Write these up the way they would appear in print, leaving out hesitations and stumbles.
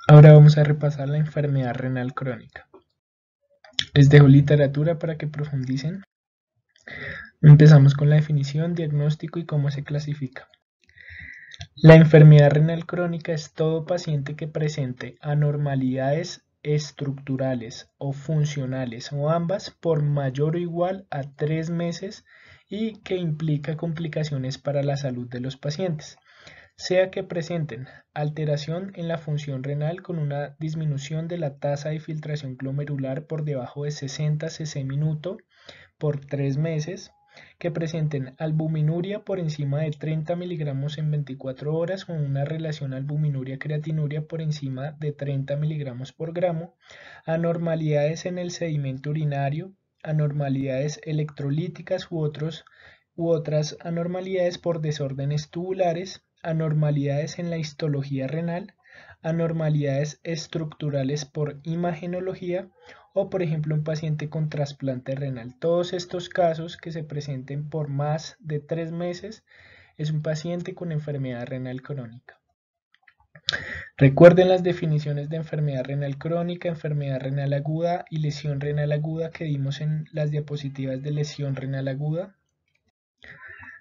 Ahora vamos a repasar la enfermedad renal crónica. Les dejo literatura para que profundicen. Empezamos con la definición, diagnóstico y cómo se clasifica. La enfermedad renal crónica es todo paciente que presente anormalidades estructurales o funcionales o ambas por mayor o igual a 3 meses y que implica complicaciones para la salud de los pacientes, sea que presenten alteración en la función renal con una disminución de la tasa de filtración glomerular por debajo de 60 cc minuto por 3 meses, que presenten albuminuria por encima de 30 miligramos en 24 horas con una relación albuminuria-creatinuria por encima de 30 miligramos por gramo, anormalidades en el sedimento urinario, anormalidades electrolíticas u otras anormalidades por desórdenes tubulares, anormalidades en la histología renal, anormalidades estructurales por imagenología o por ejemplo un paciente con trasplante renal. Todos estos casos que se presenten por más de 3 meses es un paciente con enfermedad renal crónica. Recuerden las definiciones de enfermedad renal crónica, enfermedad renal aguda y lesión renal aguda que dimos en las diapositivas de lesión renal aguda.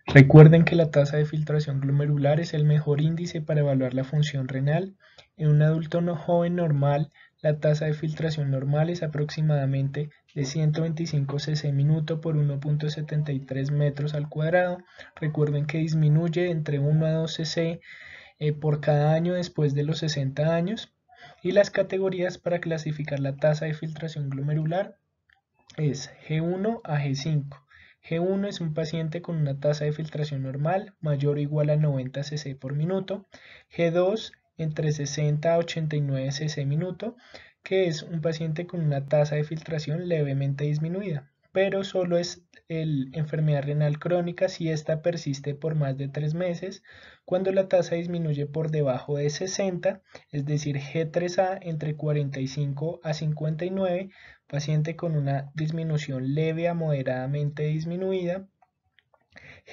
Recuerden que la tasa de filtración glomerular es el mejor índice para evaluar la función renal. En un adulto no joven normal, la tasa de filtración normal es aproximadamente de 125 cc minuto por 1.73 metros al cuadrado. Recuerden que disminuye entre 1 a 2 cc por cada año después de los 60 años. Y las categorías para clasificar la tasa de filtración glomerular es G1 a G5. G1 es un paciente con una tasa de filtración normal mayor o igual a 90 cc por minuto. G2 entre 60 a 89 cc minuto, que es un paciente con una tasa de filtración levemente disminuida, pero solo es enfermedad renal crónica si esta persiste por más de 3 meses, cuando la tasa disminuye por debajo de 60, es decir, G3A entre 45 a 59, paciente con una disminución leve a moderadamente disminuida,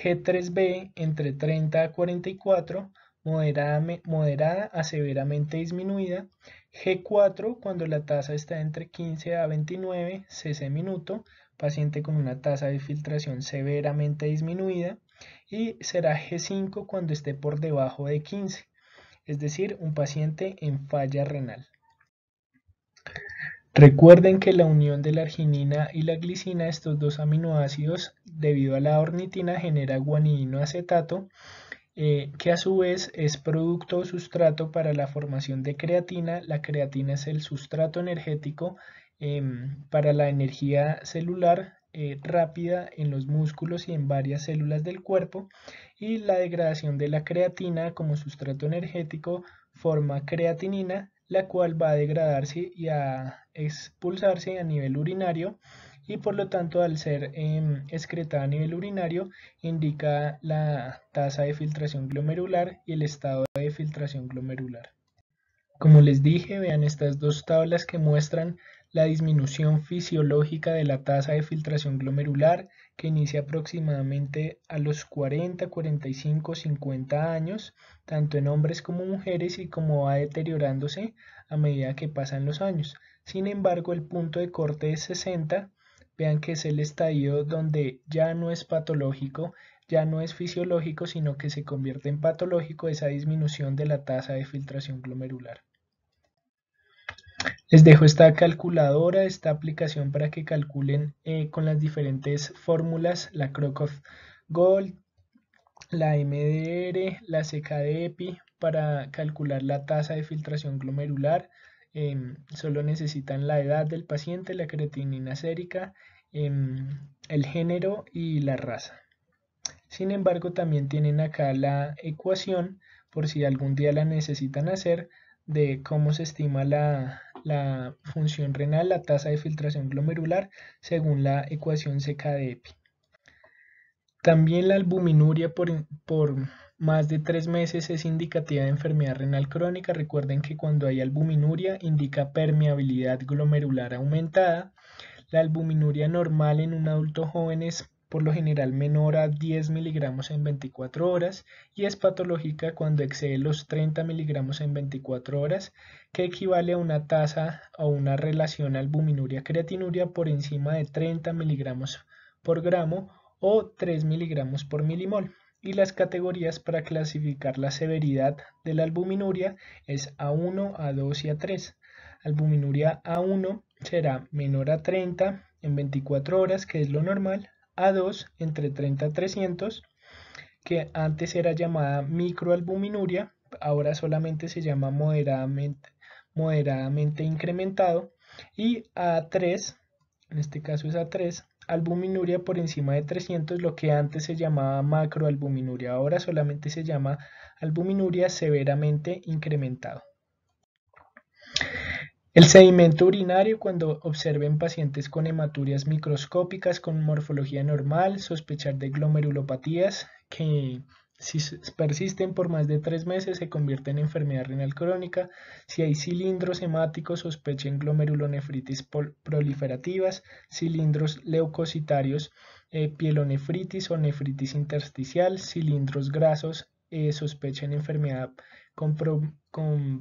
G3B entre 30 a 44, moderada a severamente disminuida, G4 cuando la tasa está entre 15 a 29 cc minuto, paciente con una tasa de filtración severamente disminuida, y será G5 cuando esté por debajo de 15, es decir, un paciente en falla renal. Recuerden que la unión de la arginina y la glicina, estos dos aminoácidos, debido a la ornitina, genera guanidinoacetato, que a su vez es producto o sustrato para la formación de creatina. La creatina es el sustrato energético para la energía celular rápida en los músculos y en varias células del cuerpo, y la degradación de la creatina como sustrato energético forma creatinina, la cual va a degradarse y a expulsarse a nivel urinario, y por lo tanto al ser excretada a nivel urinario indica la tasa de filtración glomerular y el estado de filtración glomerular. Como les dije, vean estas dos tablas que muestran la disminución fisiológica de la tasa de filtración glomerular, que inicia aproximadamente a los 40, 45, 50 años, tanto en hombres como mujeres, y cómo va deteriorándose a medida que pasan los años. Sin embargo, el punto de corte es 60, vean que es el estadio donde ya no es patológico, ya no es fisiológico, sino que se convierte en patológico esa disminución de la tasa de filtración glomerular. Les dejo esta calculadora, esta aplicación para que calculen con las diferentes fórmulas, la Crocov-Gold, la MDR, la CKD-EPI, para calcular la tasa de filtración glomerular. Solo necesitan la edad del paciente, la creatinina sérica, el género y la raza. Sin embargo, también tienen acá la ecuación, por si algún día la necesitan hacer, de cómo se estima la función renal, la tasa de filtración glomerular, según la ecuación CKD-EPI. También la albuminuria por más de 3 meses es indicativa de enfermedad renal crónica. Recuerden que cuando hay albuminuria indica permeabilidad glomerular aumentada. La albuminuria normal en un adulto joven es por lo general menor a 10 miligramos en 24 horas, y es patológica cuando excede los 30 miligramos en 24 horas, que equivale a una tasa o una relación albuminuria-creatinuria por encima de 30 miligramos por gramo o 3 miligramos por milimol. Y las categorías para clasificar la severidad de la albuminuria es A1, A2 y A3. Albuminuria A1 será menor a 30 en 24 horas, que es lo normal. A2 entre 30 a 300, que antes era llamada microalbuminuria, ahora solamente se llama moderadamente incrementado. Y A3, en este caso es A3, albuminuria por encima de 300, lo que antes se llamaba macroalbuminuria, ahora solamente se llama albuminuria severamente incrementado. El sedimento urinario, cuando observen pacientes con hematurias microscópicas con morfología normal, sospechar de glomerulopatías que si persisten por más de 3 meses se convierten en enfermedad renal crónica. Si hay cilindros hemáticos, sospechen glomerulonefritis proliferativas, cilindros leucocitarios, pielonefritis o nefritis intersticial, cilindros grasos, sospechen enfermedad con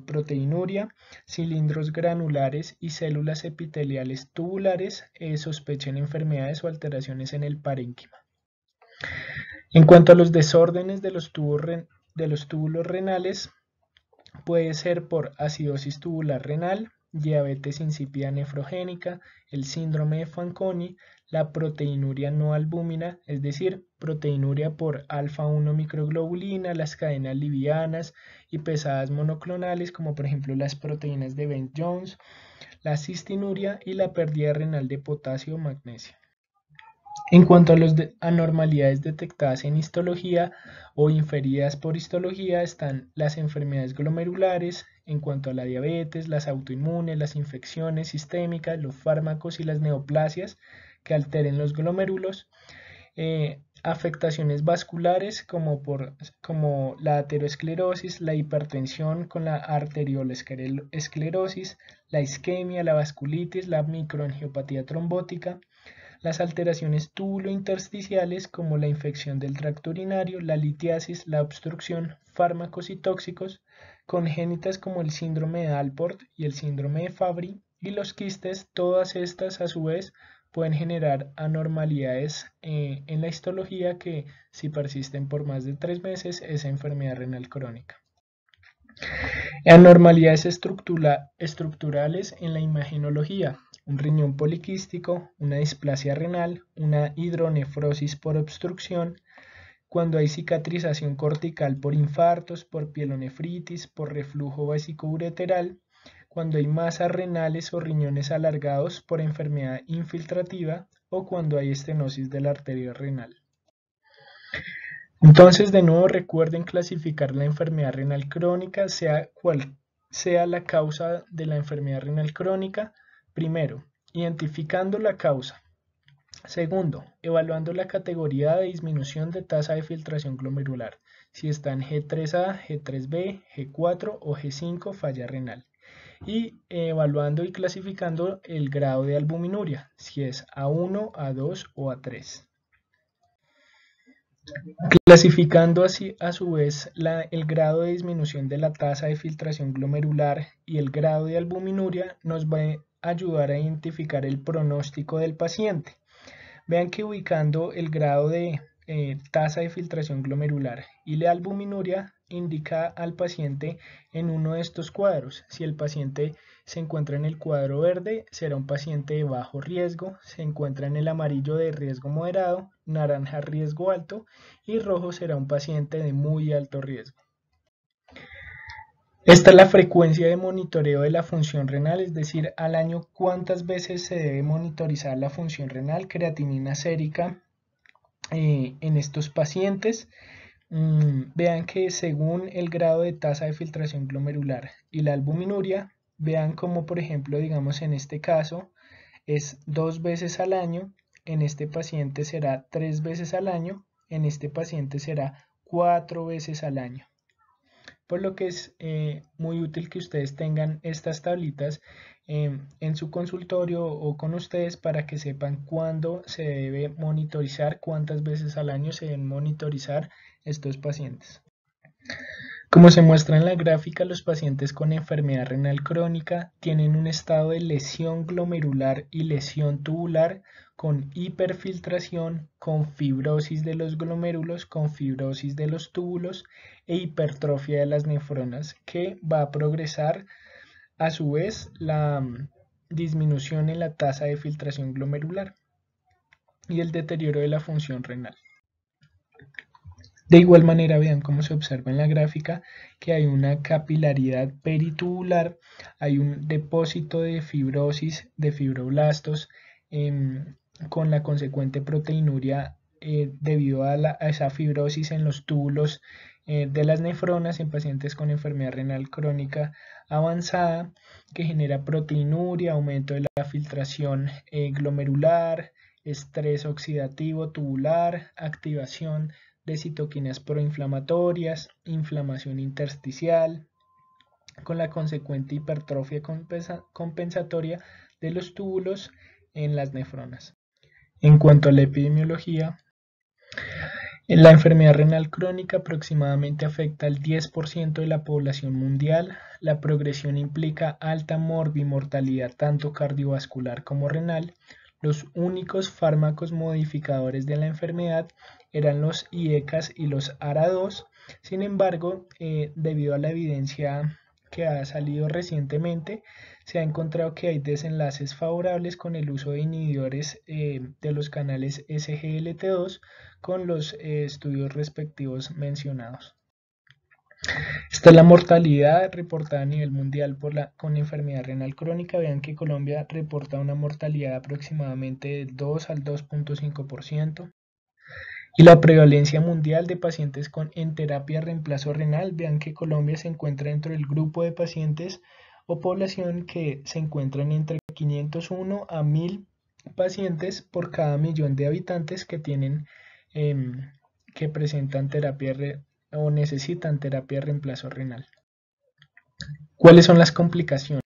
proteinuria, cilindros granulares y células epiteliales tubulares, sospechen enfermedades o alteraciones en el parénquima. En cuanto a los desórdenes de los túbulos renales, puede ser por acidosis tubular renal, diabetes insípida nefrogénica, el síndrome de Fanconi, la proteinuria no albúmina, es decir, proteinuria por alfa-1 microglobulina, las cadenas livianas y pesadas monoclonales, como por ejemplo las proteínas de Bent-Jones, la cistinuria y la pérdida renal de potasio o magnesio. En cuanto a las anormalidades detectadas en histología o inferidas por histología, están las enfermedades glomerulares. En cuanto a la diabetes, las autoinmunes, las infecciones sistémicas, los fármacos y las neoplasias que alteren los glomérulos, afectaciones vasculares como la aterosclerosis, la hipertensión con la arteriolesclerosis, la isquemia, la vasculitis, la microangiopatía trombótica, las alteraciones túbulo-intersticiales como la infección del tracto urinario, la litiasis, la obstrucción, fármacos y tóxicos, congénitas como el síndrome de Alport y el síndrome de Fabry, y los quistes. Todas estas a su vez pueden generar anormalidades en la histología que, si persisten por más de 3 meses, es enfermedad renal crónica. Anormalidades estructurales en la imagenología: un riñón poliquístico, una displasia renal, una hidronefrosis por obstrucción, cuando hay cicatrización cortical por infartos, por pielonefritis, por reflujo vesicoureteral, cuando hay masas renales o riñones alargados por enfermedad infiltrativa o cuando hay estenosis de la arteria renal. Entonces, de nuevo, recuerden clasificar la enfermedad renal crónica, sea cual sea la causa de la enfermedad renal crónica. Primero, identificando la causa. Segundo, evaluando la categoría de disminución de tasa de filtración glomerular, si está en G3A, G3B, G4 o G5, falla renal. Y evaluando y clasificando el grado de albuminuria, si es A1, A2 o A3. Clasificando así a su vez el grado de disminución de la tasa de filtración glomerular y el grado de albuminuria, nos va a ayudar a identificar el pronóstico del paciente. Vean que ubicando el grado de tasa de filtración glomerular y la albuminuria indica al paciente en uno de estos cuadros. Si el paciente se encuentra en el cuadro verde, será un paciente de bajo riesgo; se encuentra en el amarillo, de riesgo moderado; naranja, riesgo alto; y rojo será un paciente de muy alto riesgo. Esta es la frecuencia de monitoreo de la función renal, es decir, al año cuántas veces se debe monitorizar la función renal, creatinina sérica en estos pacientes. Vean que según el grado de tasa de filtración glomerular y la albuminuria, vean como por ejemplo, digamos en este caso es 2 veces al año, en este paciente será 3 veces al año, en este paciente será 4 veces al año. por lo que es muy útil que ustedes tengan estas tablitas en su consultorio o con ustedes para que sepan cuándo se debe monitorizar, cuántas veces al año se deben monitorizar estos pacientes. Como se muestra en la gráfica, los pacientes con enfermedad renal crónica tienen un estado de lesión glomerular y lesión tubular con hiperfiltración, con fibrosis de los glomérulos, con fibrosis de los túbulos e hipertrofia de las nefronas, que va a progresar a su vez la disminución en la tasa de filtración glomerular y el deterioro de la función renal. De igual manera, vean cómo se observa en la gráfica que hay una capilaridad peritubular, hay un depósito de fibrosis, de fibroblastos, con la consecuente proteinuria debido a esa fibrosis en los túbulos de las nefronas en pacientes con enfermedad renal crónica avanzada, que genera proteinuria, aumento de la filtración glomerular, estrés oxidativo tubular, activación de citoquinas proinflamatorias, inflamación intersticial, con la consecuente hipertrofia compensatoria de los túbulos en las nefronas. En cuanto a la epidemiología, la enfermedad renal crónica aproximadamente afecta al 10% de la población mundial. La progresión implica alta morbimortalidad tanto cardiovascular como renal. Los únicos fármacos modificadores de la enfermedad eran los IECAS y los ARA2. Sin embargo, debido a la evidencia que ha salido recientemente, se ha encontrado que hay desenlaces favorables con el uso de inhibidores de los canales SGLT2 con los estudios respectivos mencionados. Esta es la mortalidad reportada a nivel mundial con enfermedad renal crónica. Vean que Colombia reporta una mortalidad aproximadamente del 2 al 2.5%. Y la prevalencia mundial de pacientes en terapia de reemplazo renal, vean que Colombia se encuentra dentro del grupo de pacientes o población que se encuentran entre 501 a 1000 pacientes por cada millón de habitantes que tienen que presentan terapia o necesitan terapia de reemplazo renal. ¿Cuáles son las complicaciones?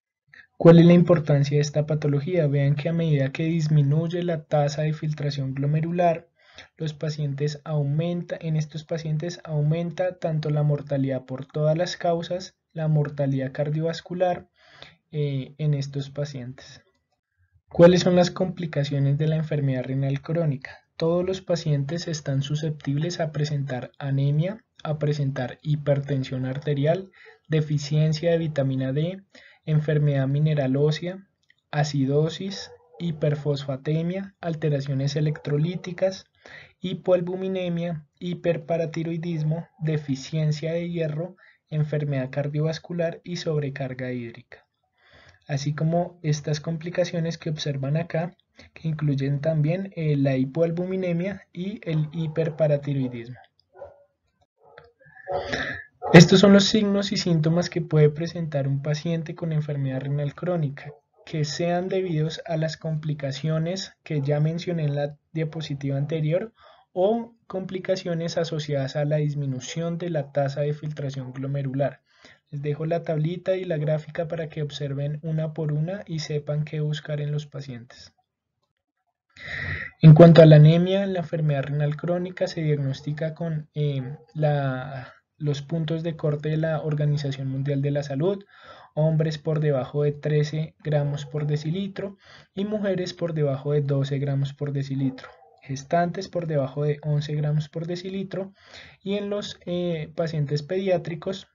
¿Cuál es la importancia de esta patología? Vean que a medida que disminuye la tasa de filtración glomerular, en estos pacientes aumenta tanto la mortalidad por todas las causas, la mortalidad cardiovascular en estos pacientes. ¿Cuáles son las complicaciones de la enfermedad renal crónica? Todos los pacientes están susceptibles a presentar anemia, a presentar hipertensión arterial, deficiencia de vitamina D, enfermedad mineral ósea, acidosis, hiperfosfatemia, alteraciones electrolíticas, hipoalbuminemia, hiperparatiroidismo, deficiencia de hierro, enfermedad cardiovascular y sobrecarga hídrica. Así como estas complicaciones que observan acá, que incluyen también la hipoalbuminemia y el hiperparatiroidismo. Estos son los signos y síntomas que puede presentar un paciente con enfermedad renal crónica, que sean debidos a las complicaciones que ya mencioné en la diapositiva anterior o complicaciones asociadas a la disminución de la tasa de filtración glomerular. Les dejo la tablita y la gráfica para que observen una por una y sepan qué buscar en los pacientes. En cuanto a la anemia, la enfermedad renal crónica se diagnostica con los puntos de corte de la Organización Mundial de la Salud: hombres por debajo de 13 gramos por decilitro y mujeres por debajo de 12 gramos por decilitro, gestantes por debajo de 11 gramos por decilitro, y en los pacientes pediátricos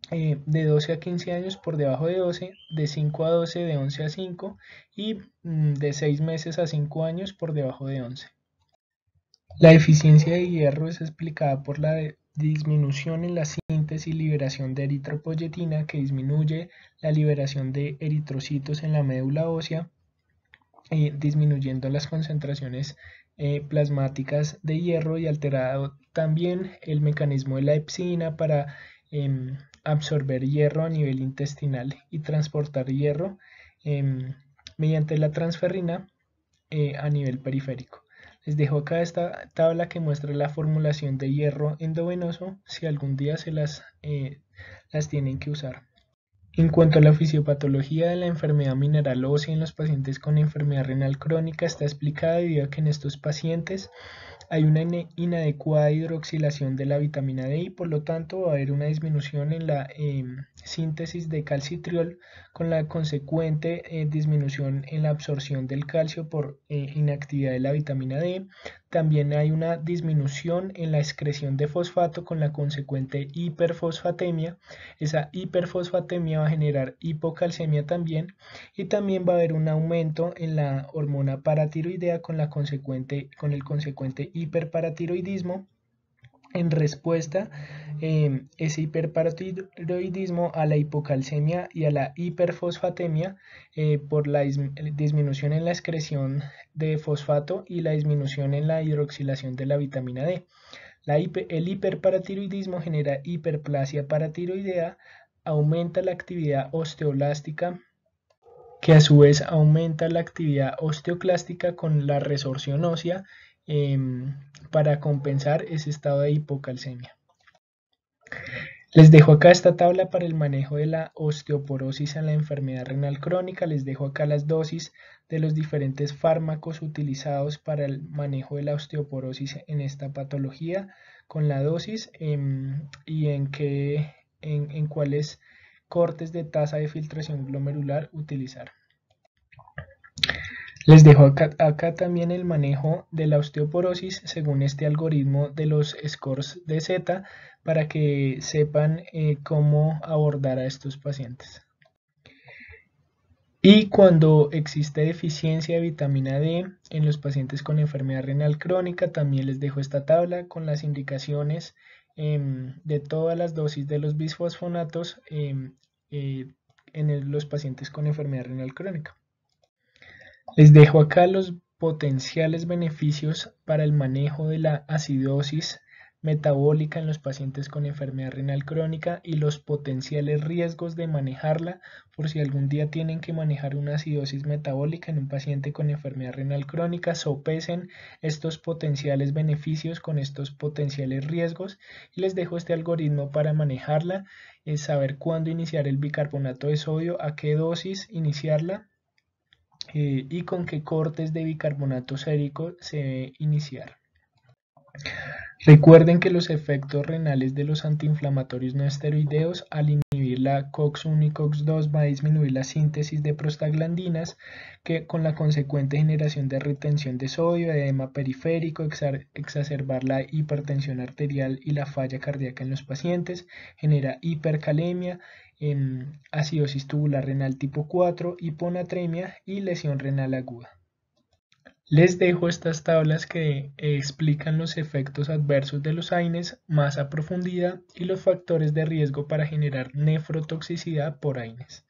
de 12 a 15 años por debajo de 12, de 5 a 12 de 11 a 5 y de 6 meses a 5 años por debajo de 11. La deficiencia de hierro es explicada por la disminución en la síntesis y liberación de eritropoyetina, que disminuye la liberación de eritrocitos en la médula ósea, disminuyendo las concentraciones plasmáticas de hierro, y alterado también el mecanismo de la hepsina para absorber hierro a nivel intestinal y transportar hierro mediante la transferrina a nivel periférico. Les dejo acá esta tabla que muestra la formulación de hierro endovenoso si algún día se las tienen que usar. En cuanto a la fisiopatología de la enfermedad mineral ósea en los pacientes con enfermedad renal crónica, está explicada debido a que en estos pacientes hay una inadecuada hidroxilación de la vitamina D y por lo tanto va a haber una disminución en la síntesis de calcitriol con la consecuente disminución en la absorción del calcio por inactividad de la vitamina D. También hay una disminución en la excreción de fosfato con la consecuente hiperfosfatemia. Esa hiperfosfatemia va a generar hipocalcemia también y también va a haber un aumento en la hormona paratiroidea con el consecuente hiperparatiroidismo. En respuesta, ese hiperparatiroidismo a la hipocalcemia y a la hiperfosfatemia por la disminución en la excreción de fosfato y la disminución en la hidroxilación de la vitamina D. El hiperparatiroidismo genera hiperplasia paratiroidea, aumenta la actividad osteoblástica, que a su vez aumenta la actividad osteoclástica con la resorción ósea para compensar ese estado de hipocalcemia. Les dejo acá esta tabla para el manejo de la osteoporosis en la enfermedad renal crónica. Les dejo acá las dosis de los diferentes fármacos utilizados para el manejo de la osteoporosis en esta patología, con la dosis y en cuáles cortes de tasa de filtración glomerular utilizar. Les dejo acá también el manejo de la osteoporosis según este algoritmo de los scores de Z para que sepan cómo abordar a estos pacientes. Y cuando existe deficiencia de vitamina D en los pacientes con enfermedad renal crónica, también les dejo esta tabla con las indicaciones de todas las dosis de los bisfosfonatos en los pacientes con enfermedad renal crónica. Les dejo acá los potenciales beneficios para el manejo de la acidosis metabólica en los pacientes con enfermedad renal crónica y los potenciales riesgos de manejarla por si algún día tienen que manejar una acidosis metabólica en un paciente con enfermedad renal crónica. Sopesen estos potenciales beneficios con estos potenciales riesgos y les dejo este algoritmo para manejarla, saber cuándo iniciar el bicarbonato de sodio, a qué dosis iniciarla y con qué cortes de bicarbonato sérico se debe iniciar. Recuerden que los efectos renales de los antiinflamatorios no esteroideos al inhibir la COX-1 y COX-2 va a disminuir la síntesis de prostaglandinas que con la consecuente generación de retención de sodio, edema periférico, exacerbar la hipertensión arterial y la falla cardíaca en los pacientes, genera hipercalemia, acidosis tubular renal tipo 4, hiponatremia y lesión renal aguda. Les dejo estas tablas que explican los efectos adversos de los AINES más a profundidad y los factores de riesgo para generar nefrotoxicidad por AINES.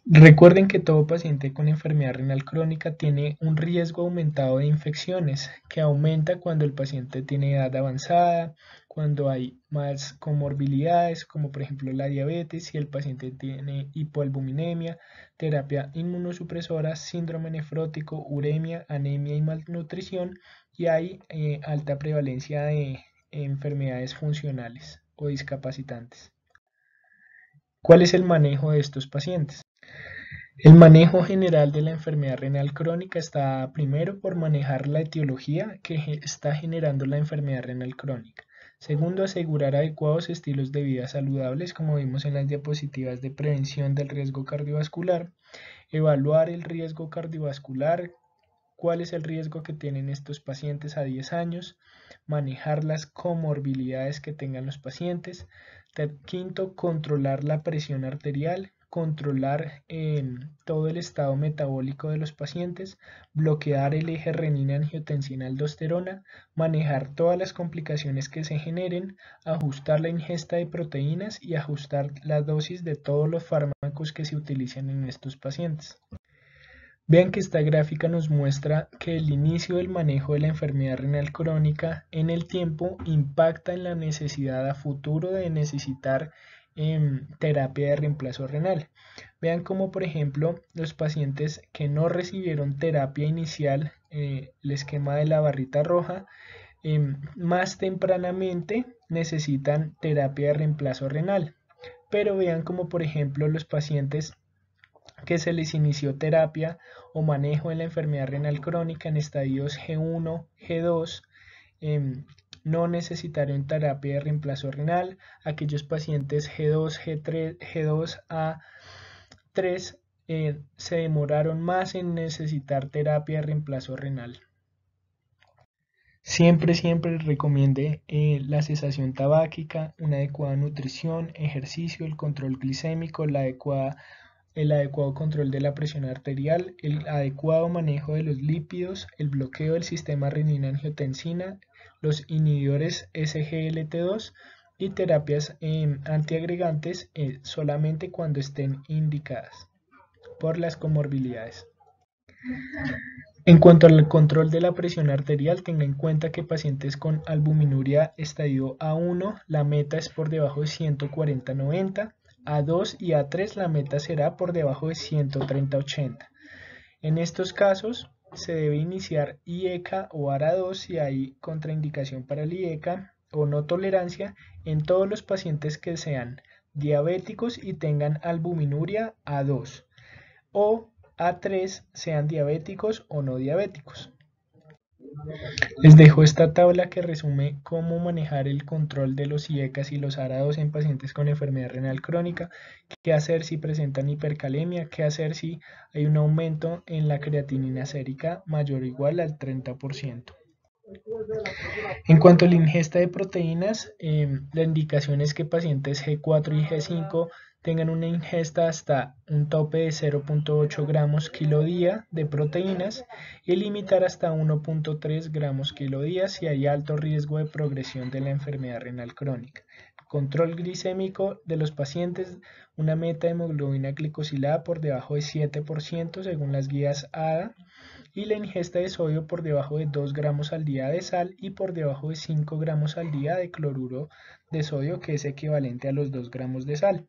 Recuerden que todo paciente con enfermedad renal crónica tiene un riesgo aumentado de infecciones que aumenta cuando el paciente tiene edad avanzada, cuando hay más comorbilidades como por ejemplo la diabetes, si el paciente tiene hipoalbuminemia, terapia inmunosupresora, síndrome nefrótico, uremia, anemia y malnutrición y hay alta prevalencia de enfermedades funcionales o discapacitantes. ¿Cuál es el manejo de estos pacientes? El manejo general de la enfermedad renal crónica está primero por manejar la etiología que está generando la enfermedad renal crónica. Segundo, asegurar adecuados estilos de vida saludables, como vimos en las diapositivas de prevención del riesgo cardiovascular. Evaluar el riesgo cardiovascular, cuál es el riesgo que tienen estos pacientes a 10 años. Manejar las comorbilidades que tengan los pacientes. Quinto, controlar la presión arterial, controlar todo el estado metabólico de los pacientes, bloquear el eje renina-angiotensina-aldosterona, manejar todas las complicaciones que se generen, ajustar la ingesta de proteínas y ajustar la dosis de todos los fármacos que se utilizan en estos pacientes. Vean que esta gráfica nos muestra que el inicio del manejo de la enfermedad renal crónica en el tiempo impacta en la necesidad a futuro de necesitar terapia de reemplazo renal. Vean cómo, por ejemplo, los pacientes que no recibieron terapia inicial, el esquema de la barrita roja, más tempranamente necesitan terapia de reemplazo renal. Pero vean como, por ejemplo, los pacientes que se les inició terapia o manejo en la enfermedad renal crónica en estadios G1, G2, no necesitaron terapia de reemplazo renal. Aquellos pacientes G2, G3, G2A3 se demoraron más en necesitar terapia de reemplazo renal. Siempre recomiende la cesación tabáquica, una adecuada nutrición, ejercicio, el control glicémico, el adecuado control de la presión arterial, el adecuado manejo de los lípidos, el bloqueo del sistema renina-angiotensina, los inhibidores SGLT2 y terapias antiagregantes solamente cuando estén indicadas por las comorbilidades. En cuanto al control de la presión arterial, tenga en cuenta que pacientes con albuminuria estadio A1, la meta es por debajo de 140/90, A2 y A3 la meta será por debajo de 130/80. En estos casos se debe iniciar IECA o ARA2 si hay contraindicación para el IECA o no tolerancia en todos los pacientes que sean diabéticos y tengan albuminuria A2 o A3 sean diabéticos o no diabéticos. Les dejo esta tabla que resume cómo manejar el control de los IECAs y los ARA2 en pacientes con enfermedad renal crónica, qué hacer si presentan hipercalemia, qué hacer si hay un aumento en la creatinina sérica mayor o igual al 30%. En cuanto a la ingesta de proteínas, la indicación es que pacientes G4 y G5 tengan una ingesta hasta un tope de 0.8 gramos kilo día de proteínas y limitar hasta 1.3 gramos kilo día si hay alto riesgo de progresión de la enfermedad renal crónica. Control glicémico de los pacientes, una meta de hemoglobina glicosilada por debajo de 7% según las guías ADA y la ingesta de sodio por debajo de 2 gramos al día de sal y por debajo de 5 gramos al día de cloruro de sodio, que es equivalente a los 2 gramos de sal.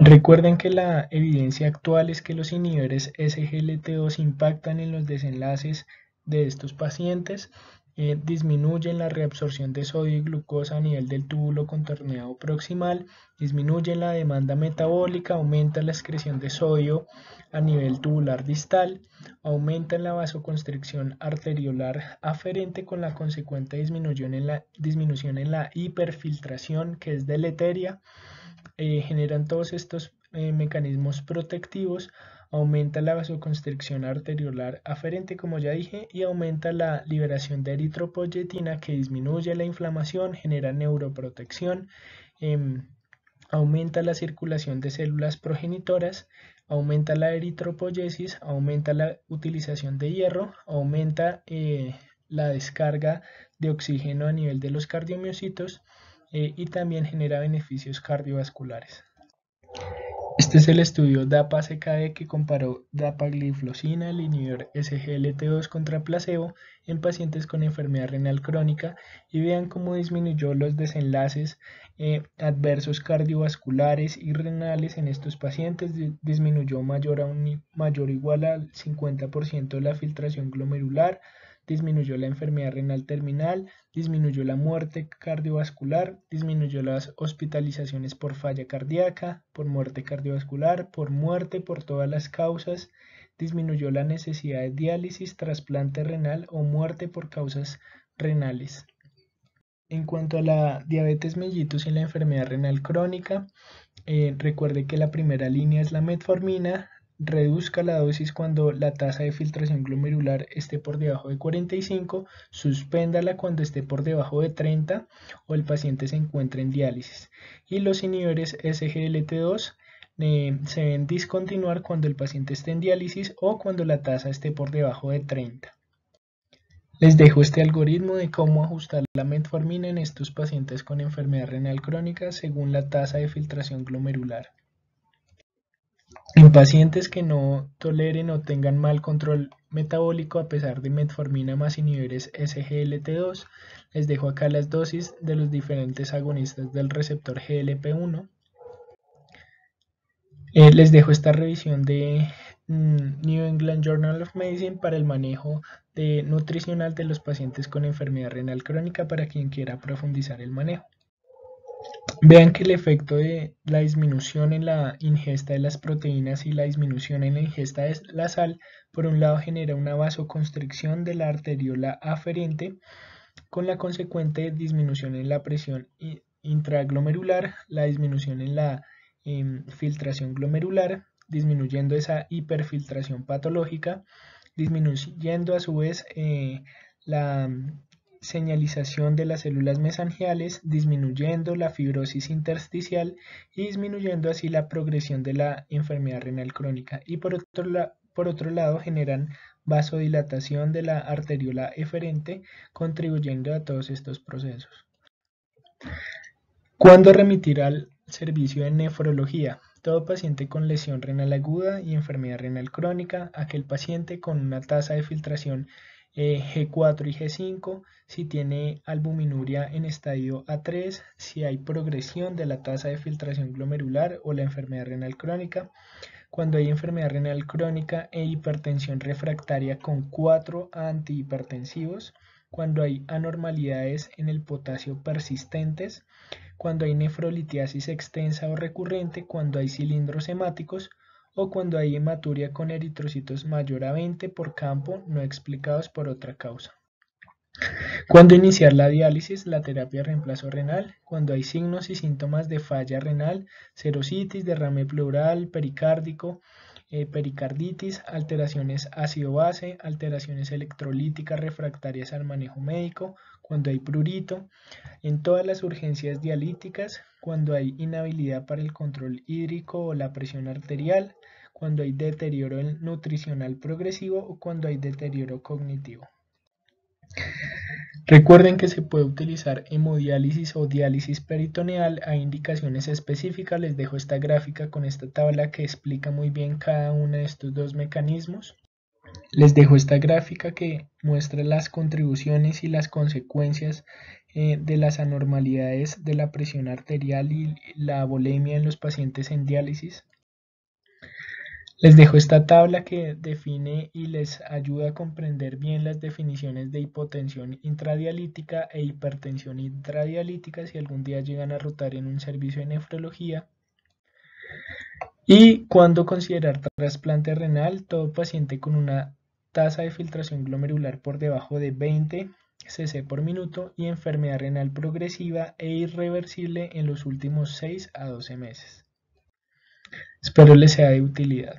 Recuerden que la evidencia actual es que los inhibidores SGLT2 impactan en los desenlaces de estos pacientes, disminuyen la reabsorción de sodio y glucosa a nivel del túbulo contorneado proximal, disminuyen la demanda metabólica, aumentan la excreción de sodio a nivel tubular distal, aumentan la vasoconstricción arteriolar aferente con la consecuente disminución en la hiperfiltración, que es deleteria. Generan todos estos mecanismos protectivos, aumenta la vasoconstricción arteriolar aferente, como ya dije, y aumenta la liberación de eritropoyetina, que disminuye la inflamación, genera neuroprotección, aumenta la circulación de células progenitoras, aumenta la eritropoyesis, aumenta la utilización de hierro, aumenta la descarga de oxígeno a nivel de los cardiomiocitos, y también genera beneficios cardiovasculares. Este es el estudio DAPA-CKD que comparó dapagliflozina, el inhibidor SGLT2 contra placebo en pacientes con enfermedad renal crónica, y vean cómo disminuyó los desenlaces adversos cardiovasculares y renales en estos pacientes. Disminuyó mayor o igual al 50% la filtración glomerular, disminuyó la enfermedad renal terminal, disminuyó la muerte cardiovascular, disminuyó las hospitalizaciones por falla cardíaca, por muerte cardiovascular, por muerte por todas las causas, disminuyó la necesidad de diálisis, trasplante renal o muerte por causas renales. En cuanto a la diabetes mellitus y la enfermedad renal crónica, recuerde que la primera línea es la metformina. Reduzca la dosis cuando la tasa de filtración glomerular esté por debajo de 45, suspéndala cuando esté por debajo de 30 o el paciente se encuentre en diálisis. Y los inhibidores SGLT2 se deben discontinuar cuando el paciente esté en diálisis o cuando la tasa esté por debajo de 30. Les dejo este algoritmo de cómo ajustar la metformina en estos pacientes con enfermedad renal crónica según la tasa de filtración glomerular. En pacientes que no toleren o tengan mal control metabólico a pesar de metformina más inhibidores SGLT2, Les dejo acá las dosis de los diferentes agonistas del receptor GLP-1. Les dejo esta revisión de New England Journal of Medicine para el manejo nutricional de los pacientes con enfermedad renal crónica para quien quiera profundizar el manejo. Vean que el efecto de la disminución en la ingesta de las proteínas y la disminución en la ingesta de la sal, por un lado genera una vasoconstricción de la arteriola aferente con la consecuente disminución en la presión intraglomerular, la disminución en la filtración glomerular, disminuyendo esa hiperfiltración patológica, disminuyendo a su vez la señalización de las células mesangiales, disminuyendo la fibrosis intersticial y disminuyendo así la progresión de la enfermedad renal crónica. Y por otro lado generan vasodilatación de la arteriola eferente, contribuyendo a todos estos procesos. ¿Cuándo remitir al servicio de nefrología? Todo paciente con lesión renal aguda y enfermedad renal crónica, aquel paciente con una tasa de filtración G4 y G5, si tiene albuminuria en estadio A3, si hay progresión de la tasa de filtración glomerular o la enfermedad renal crónica, cuando hay enfermedad renal crónica e hipertensión refractaria con 4 antihipertensivos, cuando hay anormalidades en el potasio persistentes, cuando hay nefrolitiasis extensa o recurrente, cuando hay cilindros hemáticos o cuando hay hematuria con eritrocitos mayor a 20 por campo no explicados por otra causa. ¿Cuándo iniciar la diálisis, la terapia de reemplazo renal? Cuando hay signos y síntomas de falla renal, serositis, derrame pleural, pericárdico, pericarditis, alteraciones ácido-base, alteraciones electrolíticas refractarias al manejo médico, cuando hay prurito, en todas las urgencias dialíticas, cuando hay inhabilidad para el control hídrico o la presión arterial, cuando hay deterioro nutricional progresivo o cuando hay deterioro cognitivo. Recuerden que se puede utilizar hemodiálisis o diálisis peritoneal. Hay indicaciones específicas. Les dejo esta gráfica con esta tabla que explica muy bien cada uno de estos dos mecanismos. Les dejo esta gráfica que muestra las contribuciones y las consecuencias de las anormalidades de la presión arterial y la volemia en los pacientes en diálisis. Les dejo esta tabla que define y les ayuda a comprender bien las definiciones de hipotensión intradialítica e hipertensión intradialítica si algún día llegan a rotar en un servicio de nefrología. Y cuándo considerar trasplante renal. Todo paciente con una tasa de filtración glomerular por debajo de 20 cc por minuto y enfermedad renal progresiva e irreversible en los últimos 6 a 12 meses. Espero les sea de utilidad.